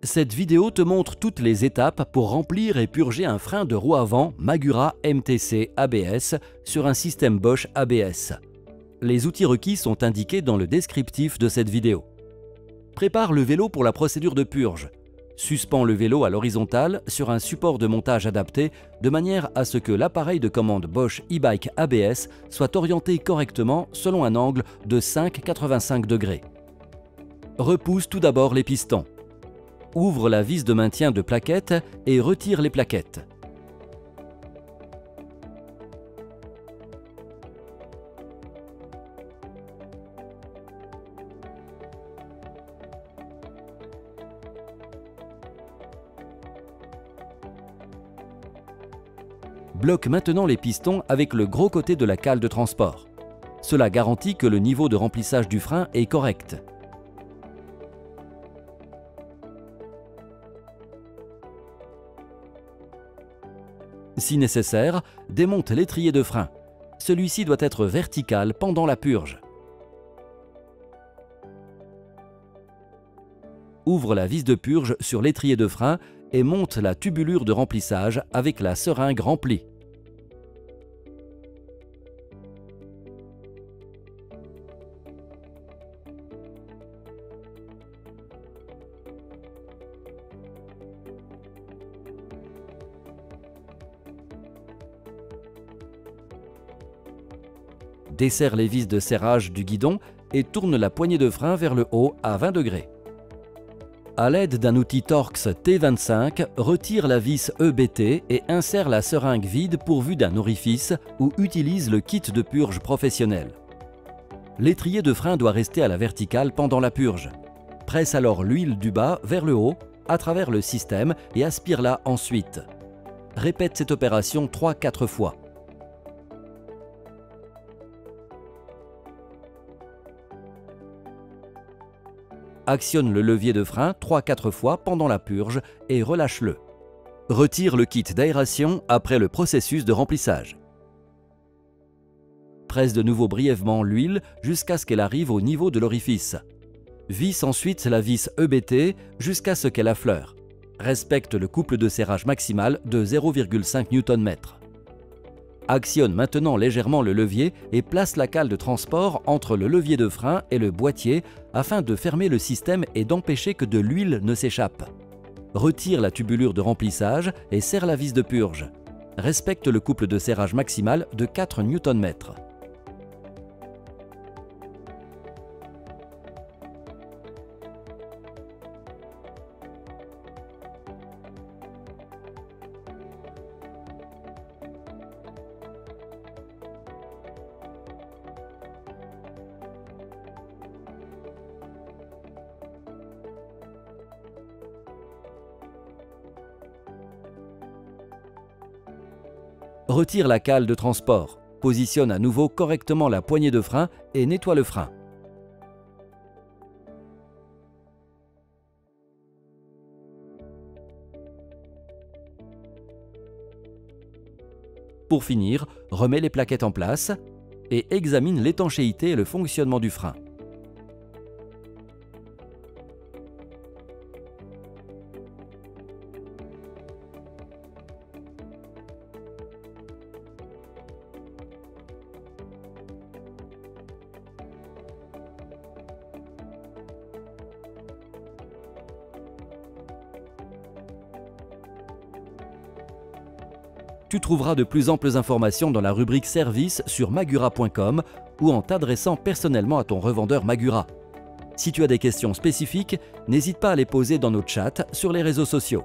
Cette vidéo te montre toutes les étapes pour remplir et purger un frein de roue avant Magura MTC ABS sur un système Bosch ABS. Les outils requis sont indiqués dans le descriptif de cette vidéo. Prépare le vélo pour la procédure de purge. Suspends le vélo à l'horizontale sur un support de montage adapté de manière à ce que l'appareil de commande Bosch e-bike ABS soit orienté correctement selon un angle de 5,85 degrés. Repousse tout d'abord les pistons. Ouvre la vis de maintien de plaquettes et retire les plaquettes. Bloque maintenant les pistons avec le gros côté de la cale de transport. Cela garantit que le niveau de remplissage du frein est correct. Si nécessaire, démonte l'étrier de frein. Celui-ci doit être vertical pendant la purge. Ouvre la vis de purge sur l'étrier de frein et monte la tubulure de remplissage avec la seringue remplie. Desserre les vis de serrage du guidon et tourne la poignée de frein vers le haut à 20 degrés. À l'aide d'un outil Torx T25, retire la vis EBT et insère la seringue vide pourvue d'un orifice ou utilise le kit de purge professionnel. L'étrier de frein doit rester à la verticale pendant la purge. Presse alors l'huile du bas vers le haut à travers le système et aspire-la ensuite. Répète cette opération 3-4 fois. Actionne le levier de frein 3-4 fois pendant la purge et relâche-le. Retire le kit d'aération après le processus de remplissage. Presse de nouveau brièvement l'huile jusqu'à ce qu'elle arrive au niveau de l'orifice. Visse ensuite la vis EBT jusqu'à ce qu'elle affleure. Respecte le couple de serrage maximal de 0,5 Nm. Actionne maintenant légèrement le levier et place la cale de transport entre le levier de frein et le boîtier afin de fermer le système et d'empêcher que de l'huile ne s'échappe. Retire la tubulure de remplissage et serre la vis de purge. Respecte le couple de serrage maximal de 4 Nm. Retire la cale de transport, positionne à nouveau correctement la poignée de frein et nettoie le frein. Pour finir, remets les plaquettes en place et examine l'étanchéité et le fonctionnement du frein. Tu trouveras de plus amples informations dans la rubrique Service sur magura.com ou en t'adressant personnellement à ton revendeur Magura. Si tu as des questions spécifiques, n'hésite pas à les poser dans nos chats sur les réseaux sociaux.